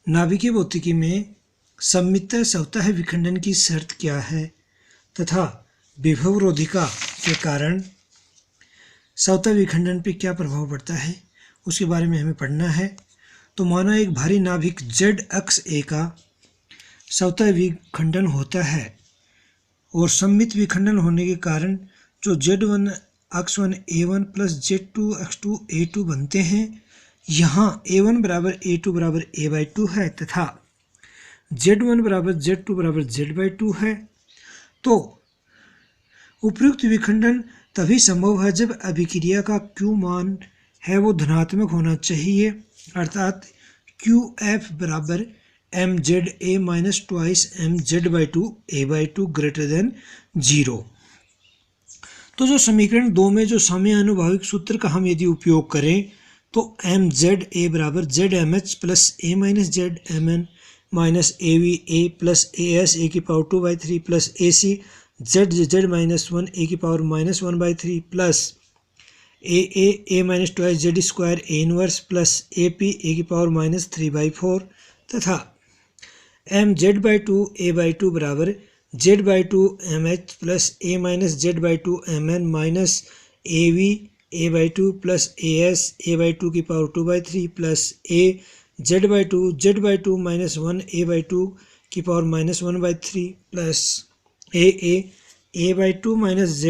नाभिकीय भौतिकी में सममित स्वतः विखंडन की शर्त क्या है तथा विभवरोधिता के कारण स्वतः विखंडन पर क्या प्रभाव पड़ता है उसके बारे में हमें पढ़ना है। तो मानो एक भारी नाभिक z अक्ष ए का स्वतः विखंडन होता है और सममित विखंडन होने के कारण जो z1 x1 a1 plus z2 x2 a2 बनते हैं, यहाँ a1 बराबर a2 बराबर a/2 है तथा z1 बराबर z2 बराबर z/2 है। तो उपयुक्त विखंडन तभी संभव है जब अभिक्रिया का Q मान है वो धनात्मक होना चाहिए, अर्थात QF बराबर mza minus twice mz/2 a/2 greater than 0। तो जो समीकरण 2 में जो समयानुभाविक सूत्र का हम यदि उपयोग करें तो mza बराबर zmh plus a minus zmn minus ava plus as a की पावर 2/3 plus ac z minus 1 a की power minus 1/3 plus a minus twice z square a inverse plus ap a की पावर माइनस 3/4 तथा mz/2 a/2 बराबर z/2 mh plus a minus z/2 mn minus av a/2 plus as a/2 की पावर 2/3 plus a z/2 minus 1 a/2 की power minus 1/3 plus a/2 minus z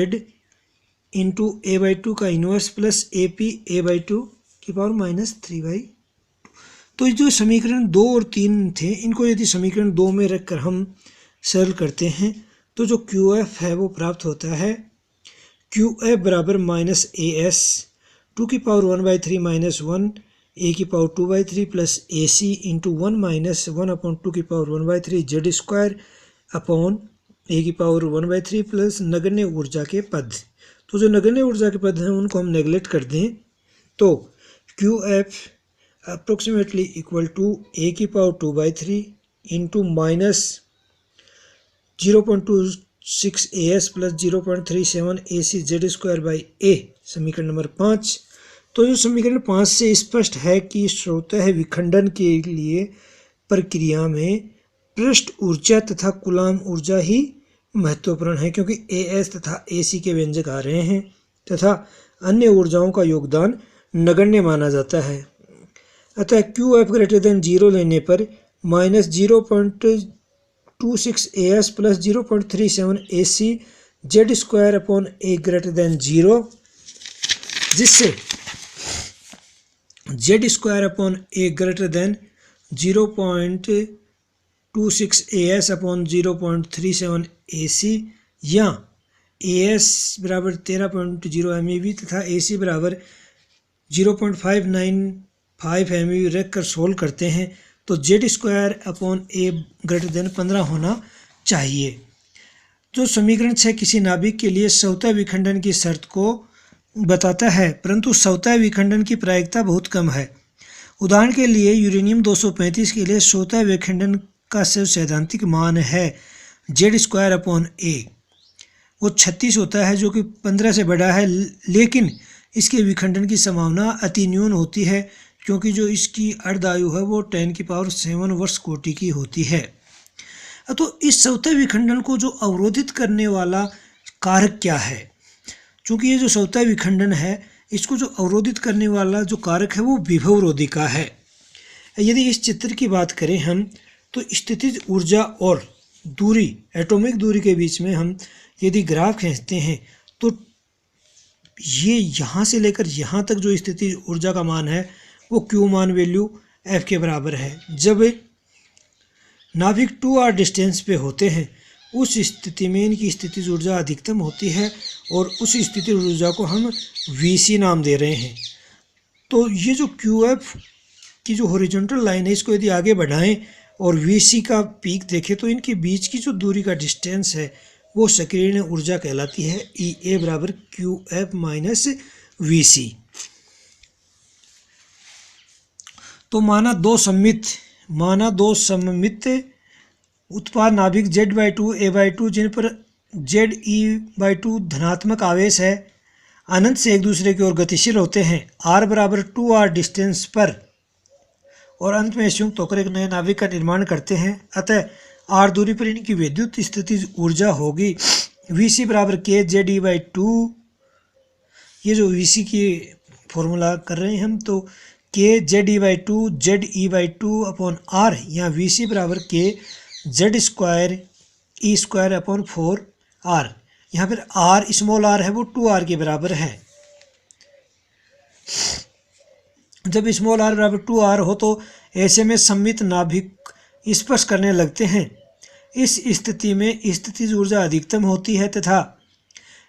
into a/2 का inverse plus ap a/2 की power minus 3/2। तो जो समीकरण 2 और 3 थे, इनको यदि समीकरण 2 में रखकर हम सरल करते हैं तो जो QF है वो प्राप्त होता है QF बराबर माइनस as 2 की पावर 1/3 माइनस 1 a की पावर 2/3 प्लस ac इंटू 1 माइनस 1/2 की power 1/3 z square upon a की पावर 1/3 प्लस नगण्य ऊर्जा के पद। तो जो नगण्य ऊर्जा के पद हैं उनको हम नेगलेक्ट कर दें तो QF approximately equal to a की पावर 2/3 into minus 0.26 as plus 0.37 ac z square by a, समीकरण नंबर 5। तो जो समीकरण 5 से स्पष्ट है कि स्वतः विखंडन के लिए प्रक्रिया में पृष्ठ ऊर्जा तथा कूलाम ऊर्जा ही महत्वपूर्ण है, क्योंकि as तथा ac के व्यंजक आ रहे हैं तथा अन्य ऊर्जाओं का योगदान नगण्य माना जाता है। अतः QF ग्रेटर देन 0 लेने पर minus 0.26 as plus 0.37 ac z square upon a greater than 0, जिससे z square upon a greater than 0.26 as upon 0.37 ac या as बराबर 13.0 MeV तथा ac बराबर 0.595 MeV रख कर सोल्व करते हैं तो z square upon a greater than 15 होना चाहिए। जो समीकरण 6 किसी नाभिक के लिए स्वतः विखंडन की शर्त को बताता है, परंतु स्वतः विखंडन की प्रायिकता बहुत कम है। उदाहरण के लिए यूरेनियम 235 के लिए स्वतः विखंडन का सैद्धांतिक मान है z स्क्वायर अपॉन a, वो 36 होता है जो कि 15 से बड़ा है, लेकिन इसके विखंडन की संभावना अति न्यून होती है क्योंकि जो इसकी अर्धायु है वो 10⁷ वर्ष कोटि की होती है। तो इस स्वतः विखंडन को जो अवरोधित करने वाला कारक क्या है, चूँकि ये जो स्वतः विखंडन है इसको जो अवरोधित करने वाला जो कारक है वो विभवरोधिता है। यदि इस चित्र की बात करें हम तो स्थितिज ऊर्जा और दूरी, एटॉमिक दूरी के बीच में हम यदि ग्राफ खींचते हैं तो ये यहाँ से लेकर यहाँ तक जो स्थितिज ऊर्जा का मान है वो Q मान वैल्यू F के बराबर है। जब नाभिक 2r डिस्टेंस पे होते हैं उस स्थिति में इनकी स्थितिज ऊर्जा अधिकतम होती है और उस स्थितिज ऊर्जा को हम Vc नाम दे रहे हैं। तो ये जो QF की जो हॉरिजॉन्टल लाइन है इसको यदि आगे बढ़ाएं और Vc का पीक देखें तो इनके बीच की जो दूरी का डिस्टेंस है वो सक्रियण ऊर्जा कहलाती है EA बराबर QF माइनस Vc। तो माना दो सममित उत्पाद नाभिक Z/2 A/2 जिन पर Ze/2 धनात्मक आवेश है अनंत से एक दूसरे की ओर गतिशील होते हैं r बराबर 2r डिस्टेंस पर और अंत में संयुक्त होकर एक नए नाभिक का निर्माण करते हैं। अतः r दूरी पर इनकी विद्युत स्थितिज ऊर्जा होगी Vc बराबर kZe/2। ये जो Vc की फॉर्मूला कर रहे हैं हम, तो kZe/2 Ze/2 अपॉन r, यहाँ Vc बराबर kZ² E² अपॉन 4r। यहाँ पर r स्मॉल r है वो 2r के बराबर है। जब स्मॉल r बराबर 2r हो तो ऐसे में सममित नाभिक स्पर्श करने लगते हैं। इस स्थिति में स्थितिज ऊर्जा अधिकतम होती है तथा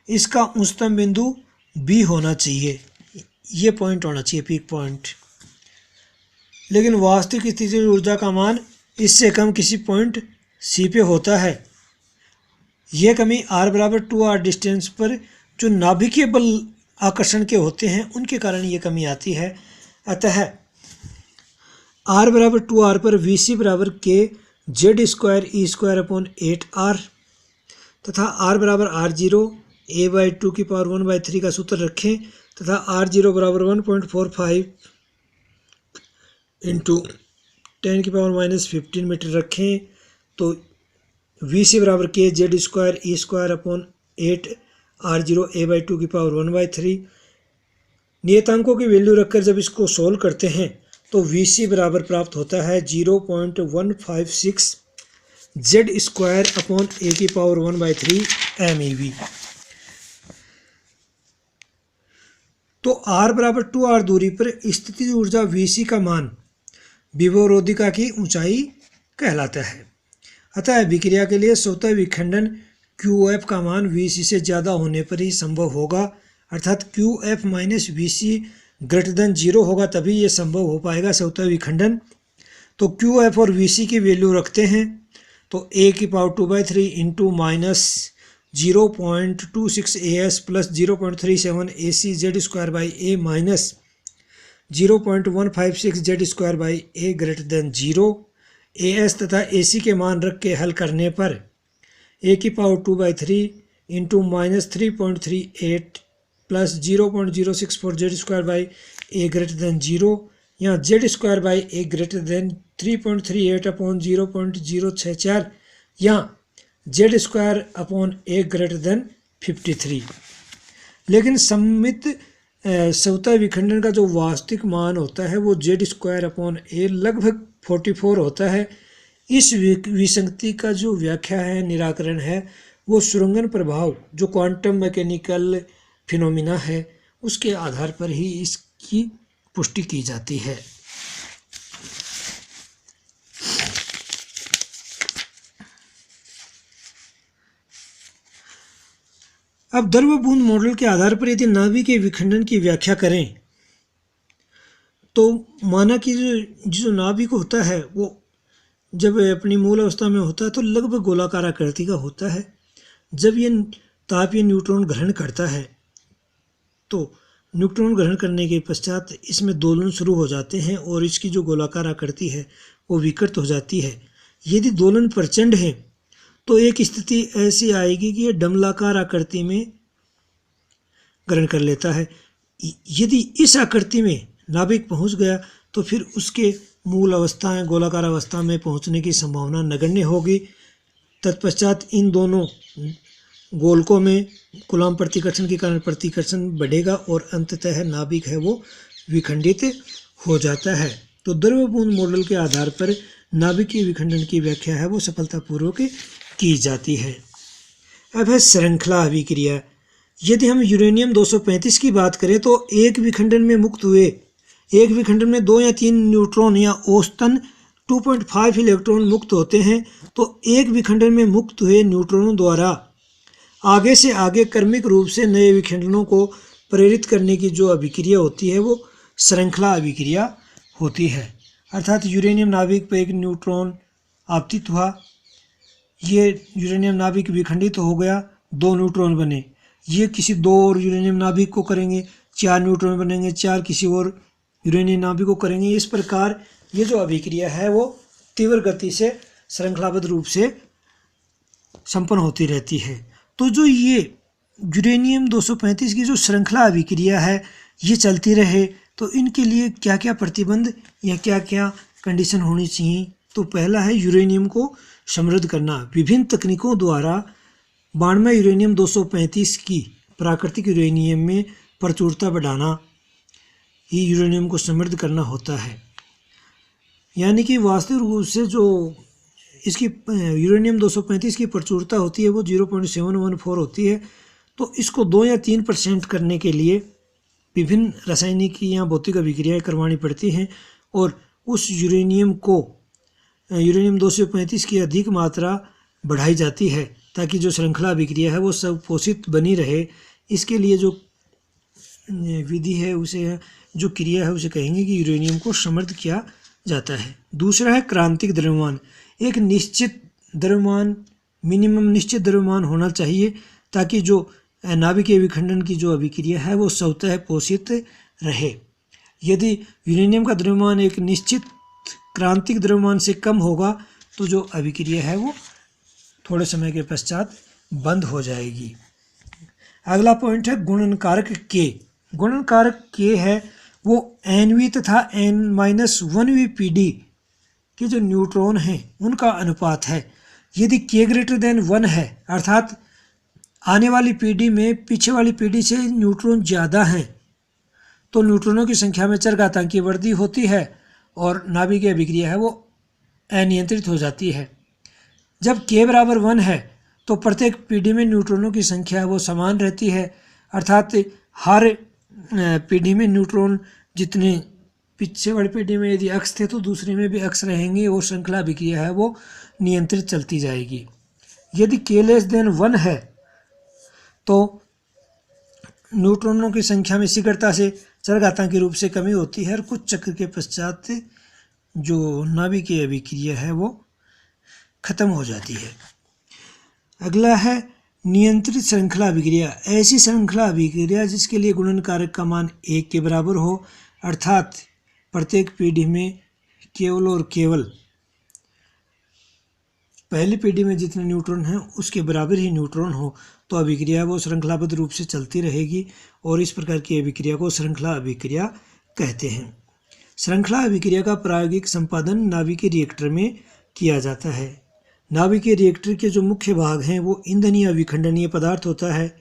इसका उच्चतम बिंदु B होना चाहिए, ये पॉइंट होना चाहिए पीक पॉइंट। लेकिन वास्तविक स्थितिज ऊर्जा का मान इससे कम किसी पॉइंट C पे होता है। यह कमी r बराबर 2r डिस्टेंस पर जो नाभिकीय बल आकर्षण के होते हैं उनके कारण ये कमी आती है। अतः r बराबर 2r पर Vc बराबर kZ² E² अपॉन 8r तथा r बराबर r0 a/2 की पावर 1/3 का सूत्र रखें तथा r0 बराबर 1.45 इंटू 10 की पावर -15 मीटर रखें तो Vc बराबर kZ² E² upon 8 r0 a/2 की पावर 1/3। नियतांकों की वैल्यू रखकर जब इसको सोल्व करते हैं तो Vc बराबर प्राप्त होता है 0.156 Z² अपॉन a की पावर 1/3 MeV। तो r बराबर 2r दूरी पर स्थितिज ऊर्जा Vc का मान विभवरोधिका की ऊंचाई कहलाता है। अतः अभिक्रिया के लिए स्वतः विखंडन QF का मान Vc से ज़्यादा होने पर ही संभव होगा, अर्थात QF minus Vc greater than 0 होगा, तभी ये संभव हो पाएगा स्वतः विखंडन। तो QF और Vc की वैल्यू रखते हैं तो a की पावर 2/3 into -0.26 AS plus 0.37 AC Z²/a minus 0.156 Z²/a greater than 0। AS तथा AC के मान रख के हल करने पर a की पावर 2/3 into -3.38 plus 0.064 Z²/a greater than 0, यहाँ Z²/a ग्रेटर देन 3.38 अपॉन 0.064, यहाँ Z² upon a greater than 53। लेकिन सममित स्वतः विखंडन का जो वास्तविक मान होता है वो Z² अपॉन a लगभग 44 होता है। इस विसंगति का जो व्याख्या है, निराकरण है, वो सुरंगन प्रभाव जो क्वांटम मैकेनिकल फिनोमिना है उसके आधार पर ही इसकी पुष्टि की जाती है। अब द्रव बूंद मॉडल के आधार पर यदि नाभिक के विखंडन की व्याख्या करें तो माना कि जो नाभिक होता है वो जब अपनी मूल अवस्था में होता है तो लगभग गोलाकार आकृति का होता है। जब ये तापीय न्यूट्रॉन ग्रहण करता है तो न्यूट्रॉन ग्रहण करने के पश्चात इसमें दोलन शुरू हो जाते हैं और इसकी जो गोलाकार आकृति है वो विकृत हो जाती है। यदि दोलन प्रचंड है तो एक स्थिति ऐसी आएगी कि ये डमलाकार आकृति में ग्रहण कर लेता है। यदि इस आकृति में नाभिक पहुंच गया तो फिर उसके मूल अवस्था में गोलाकार अवस्था में पहुंचने की संभावना नगण्य होगी। तत्पश्चात इन दोनों गोलकों में कूलॉम प्रतिकर्षण के कारण प्रतिकर्षण बढ़ेगा और अंततः नाभिक है वो विखंडित हो जाता है। तो द्रव बूंद मॉडल के आधार पर नाभिक के विखंडन की व्याख्या है वो सफलतापूर्वक की जाती है। अब है श्रृंखला अभिक्रिया। यदि हम यूरेनियम 235 की बात करें तो एक विखंडन में मुक्त हुए एक विखंडन में 2 या 3 न्यूट्रॉन या औसतन 2.5 इलेक्ट्रॉन मुक्त होते हैं, तो एक विखंडन में मुक्त हुए न्यूट्रॉनों द्वारा आगे से आगे क्रमिक रूप से नए विखंडनों को प्रेरित करने की जो अभिक्रिया होती है वो श्रृंखला अभिक्रिया होती है। अर्थात यूरेनियम नाभिक पर एक न्यूट्रॉन आपतित हुआ, ये यूरेनियम नाभिक विखंडित हो गया, 2 न्यूट्रॉन बने, ये किसी 2 और यूरेनियम नाभिक को करेंगे, 4 न्यूट्रॉन बनेंगे, 4 किसी और यूरेनियम नाभिक को करेंगे। इस प्रकार ये जो अभिक्रिया है वो तीव्र गति से श्रृंखलाबद्ध रूप से संपन्न होती रहती है। तो जो ये यूरेनियम 235 की जो श्रृंखला अभिक्रिया है ये चलती रहे तो इनके लिए क्या क्या प्रतिबंध या क्या क्या कंडीशन होनी चाहिए। तो पहला है यूरेनियम को समृद्ध करना। विभिन्न तकनीकों द्वारा 92 यूरेनियम 235 की प्राकृतिक यूरेनियम में प्रचुरता बढ़ाना ही यूरेनियम को समृद्ध करना होता है। यानी कि वास्तविक रूप से जो इसकी यूरेनियम 235 की प्रचुरता होती है वो 0.714 होती है। तो इसको 2 या 3% करने के लिए विभिन्न रासायनिक या भौतिक अभिक्रियाएं करवानी पड़ती हैं और उस यूरेनियम 235 की अधिक मात्रा बढ़ाई जाती है ताकि जो श्रृंखला अभिक्रिया है वो संपोषित बनी रहे। इसके लिए जो विधि है उसे, जो क्रिया है उसे कहेंगे कि यूरेनियम को समृद्ध किया जाता है। दूसरा है क्रांतिक द्रव्यमान। एक निश्चित द्रव्यमान, मिनिमम निश्चित द्रव्यमान होना चाहिए ताकि जो नाभिकीय विखंडन की जो अभिक्रिया है वो स्वतः पोषित रहे। यदि यूरेनियम का द्रव्यमान एक निश्चित क्रांतिक द्रव्यमान से कम होगा तो जो अभिक्रिया है वो थोड़े समय के पश्चात बंद हो जाएगी। अगला पॉइंट है गुणनकारक के। गुणनकारक के है वो Nv तथा N-1v पीडी के जो न्यूट्रॉन हैं उनका अनुपात है। यदि k ग्रेटर देन 1 है अर्थात आने वाली पीढ़ी में पीछे वाली पीढ़ी से न्यूट्रॉन ज़्यादा हैं तो न्यूट्रॉनों की संख्या में चरघातांकी वृद्धि होती है और नाभिकीय अभिक्रिया है वो अनियंत्रित हो जाती है। जब k बराबर 1 है तो प्रत्येक पीढ़ी में न्यूट्रॉनों की संख्या वो समान रहती है अर्थात हर पीढ़ी में न्यूट्रॉन जितने पीछे वाली पीढ़ी में यदि अक्ष थे तो दूसरे में भी अक्ष रहेंगे और श्रृंखला अभिक्रिया है वो नियंत्रित चलती जाएगी। यदि k लेस देन 1 है तो न्यूट्रॉनों की संख्या में शीघ्रता से चरघातांकी रूप से कमी होती है और कुछ चक्र के पश्चात जो नाभिकीय अभिक्रिया है वो खत्म हो जाती है। अगला है नियंत्रित श्रृंखला अभिक्रिया। ऐसी श्रृंखला अभिक्रिया जिसके लिए गुणनकारक का मान 1 के बराबर हो अर्थात प्रत्येक पीढ़ी में केवल और केवल पहली पीढ़ी में जितने न्यूट्रॉन हैं उसके बराबर ही न्यूट्रॉन हो तो अभिक्रिया वो श्रृंखलाबद्ध रूप से चलती रहेगी और इस प्रकार की अभिक्रिया को श्रृंखला अभिक्रिया कहते हैं। श्रृंखला अभिक्रिया का प्रायोगिक संपादन नाभिकीय रिएक्टर में किया जाता है। नाभिकीय रिएक्टर के जो मुख्य भाग हैं वो ईंधन या विखंडनीय पदार्थ होता है।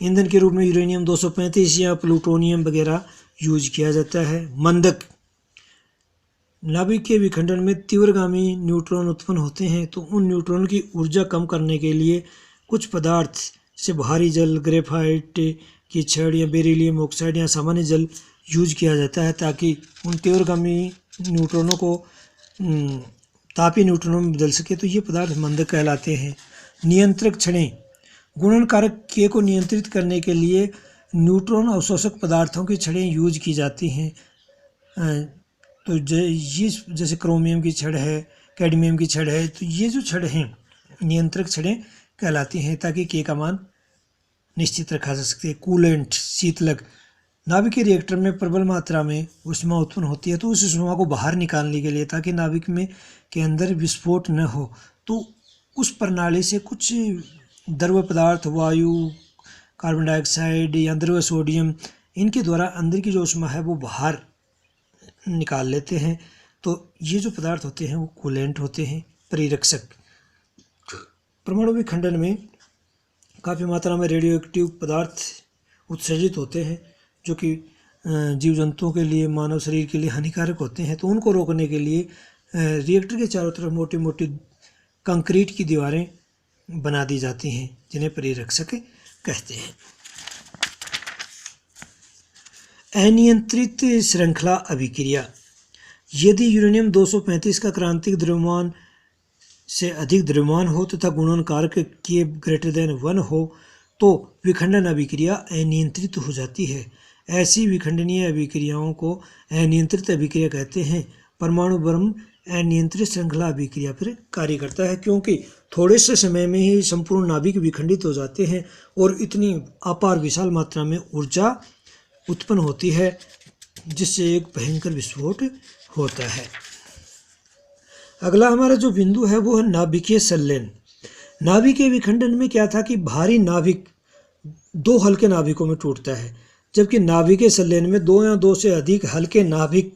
ईंधन के रूप में यूरेनियम 235 या प्लूटोनियम वगैरह यूज किया जाता है। मंदक, नाभिकीय विखंडन में तीव्रगामी न्यूट्रॉन उत्पन्न होते हैं तो उन न्यूट्रॉन की ऊर्जा कम करने के लिए कुछ पदार्थ जैसे भारी जल, ग्रेफाइट की छड़ या बेरिलियम ऑक्साइड या सामान्य जल यूज किया जाता है ताकि उन तीव्रगामी न्यूट्रॉनों को तापीय न्यूट्रॉनों में बदल सके। तो ये पदार्थ मंदक कहलाते हैं। नियंत्रक छड़ें, गुणनकारक के को नियंत्रित करने के लिए न्यूट्रॉन अवशोषक पदार्थों की छड़ें यूज की जाती हैं। तो ये जैसे क्रोमियम की छड़ है, कैडमियम की छड़ है, तो ये जो छड़ हैं नियंत्रक छड़ें कहलाती हैं ताकि के का मान निश्चित रखा जा सके। कूलेंट, शीतलक, नाभिकीय रिएक्टर में प्रबल मात्रा में ऊष्मा उत्पन्न होती है तो उस ऊष्मा को बाहर निकालने के लिए ताकि नाभिक में के अंदर विस्फोट न हो तो उस प्रणाली से कुछ द्रव पदार्थ, वायु, कार्बन डाइऑक्साइड या द्रव सोडियम, इनके द्वारा अंदर की जो ऊष्मा है वो बाहर निकाल लेते हैं। तो ये जो पदार्थ होते हैं वो कूलेंट होते हैं, परिरक्षक। परमाणु विखंडन में काफ़ी मात्रा में रेडियो एक्टिव पदार्थ उत्सर्जित होते हैं जो कि जीव जंतुओं के लिए, मानव शरीर के लिए हानिकारक होते हैं। तो उनको रोकने के लिए रिएक्टर के चारों तरफ मोटी मोटी कंक्रीट की दीवारें बना दी जाती हैं जिन्हें परिरक्षक कहते हैं। अनियंत्रित श्रृंखला अभिक्रिया, यदि यूरेनियम 235 का क्रांतिक द्रव्यमान से अधिक द्रव्यमान हो तथा गुणनकारक के ग्रेटर देन 1 हो तो विखंडन अभिक्रिया अनियंत्रित हो जाती है। ऐसी विखंडनीय अभिक्रियाओं को अनियंत्रित अभिक्रिया कहते हैं। परमाणु बम अनियंत्रित श्रृंखला अभिक्रिया पर कार्य करता है क्योंकि थोड़े से समय में ही संपूर्ण नाभिक विखंडित हो जाते हैं और इतनी अपार विशाल मात्रा में ऊर्जा उत्पन्न होती है जिससे एक भयंकर विस्फोट होता है। अगला हमारा जो बिंदु है वो है नाभिकीय संलयन। नाभिकीय विखंडन में क्या था कि भारी नाभिक 2 हल्के नाभिकों में टूटता है जबकि नाभिकीय संलयन में 2 या 2 से अधिक हल्के नाभिक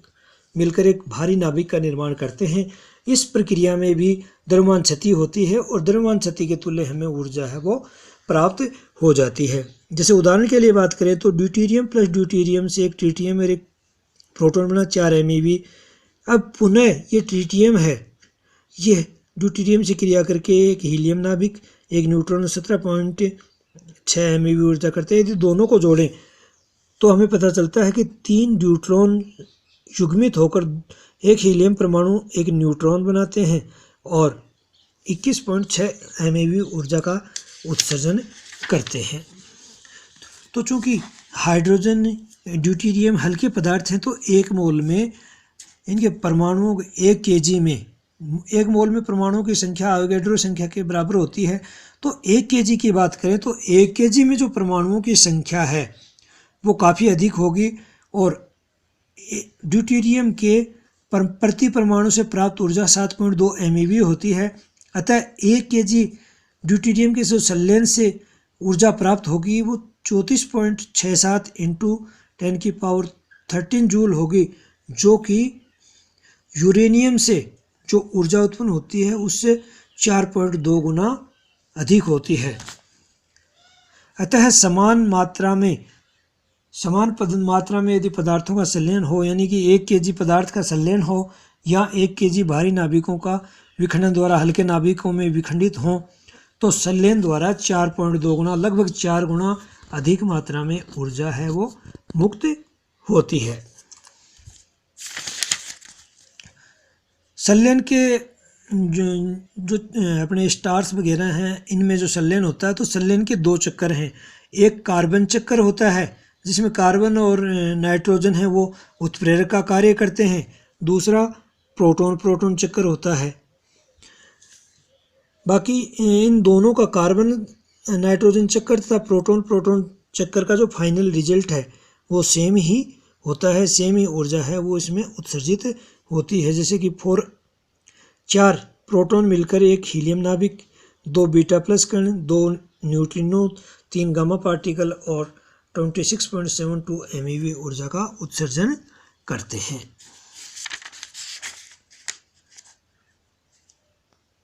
मिलकर एक भारी नाभिक का निर्माण करते हैं। इस प्रक्रिया में भी द्रव्यमान क्षति होती है और द्रव्यमान क्षति के तुल्य हमें ऊर्जा है वो प्राप्त हो जाती है। जैसे उदाहरण के लिए बात करें तो ड्यूटेरियम प्लस ड्यूटेरियम से एक ट्रिटियम और एक प्रोटॉन बना 4 MeV। अब पुनः ये ट्रिटियम है, ये ड्यूटेरियम से क्रिया करके एक हीलियम नाभिक, एक न्यूट्रॉन 17.6 MeV ऊर्जा करते हैं। यदि दोनों को जोड़ें तो हमें पता चलता है कि 3 न्यूट्रॉन युग्मित होकर एक हीलियम परमाणु एक न्यूट्रॉन बनाते हैं और 21.6 MeV ऊर्जा का उत्सर्जन करते हैं। तो चूंकि हाइड्रोजन ड्यूटेरियम हल्के पदार्थ हैं तो 1 मोल में इनके परमाणुओं 1 kg में 1 मोल में परमाणुओं की संख्या एवोगैड्रो संख्या के बराबर होती है। तो 1 kg की बात करें तो 1 kg में जो परमाणुओं की संख्या है वो काफ़ी अधिक होगी और ड्यूटेरियम के प्रति परमाणु से प्राप्त ऊर्जा 7.2 MeV होती है। अतः 1 kg ड्यूटेरियम के जो संलयन से ऊर्जा प्राप्त होगी वो 34.67 × 10⁻13 जूल होगी, जो कि यूरेनियम से जो ऊर्जा उत्पन्न होती है उससे 4.2 गुना अधिक होती है। अतः समान मात्रा में यदि पदार्थों का संलयन हो, यानी कि 1 kg पदार्थ का संलयन हो या 1 kg भारी नाभिकों का विखंडन द्वारा हल्के नाभिकों में विखंडित हो, तो संलयन द्वारा 4.2 गुना लगभग 4 गुना अधिक मात्रा में ऊर्जा है वो मुक्त होती है। संलयन के जो अपने स्टार्स वगैरह हैं इनमें जो संलयन होता है तो संलयन के 2 चक्कर हैं। एक कार्बन चक्कर होता है जिसमें कार्बन और नाइट्रोजन है वो उत्प्रेरक का कार्य करते हैं। दूसरा प्रोटॉन चक्कर होता है। बाकी इन दोनों का कार्बन नाइट्रोजन चक्कर तथा प्रोटॉन चक्कर का जो फाइनल रिजल्ट है वो सेम ही होता है, सेम ही ऊर्जा है वो इसमें उत्सर्जित होती है। जैसे कि 4 प्रोटॉन मिलकर एक हीलियम नाभिक, 2 बीटा प्लस कण, 2 न्यूट्रिनो, 3 गामा पार्टिकल और 26.72 MeV ऊर्जा का उत्सर्जन करते हैं।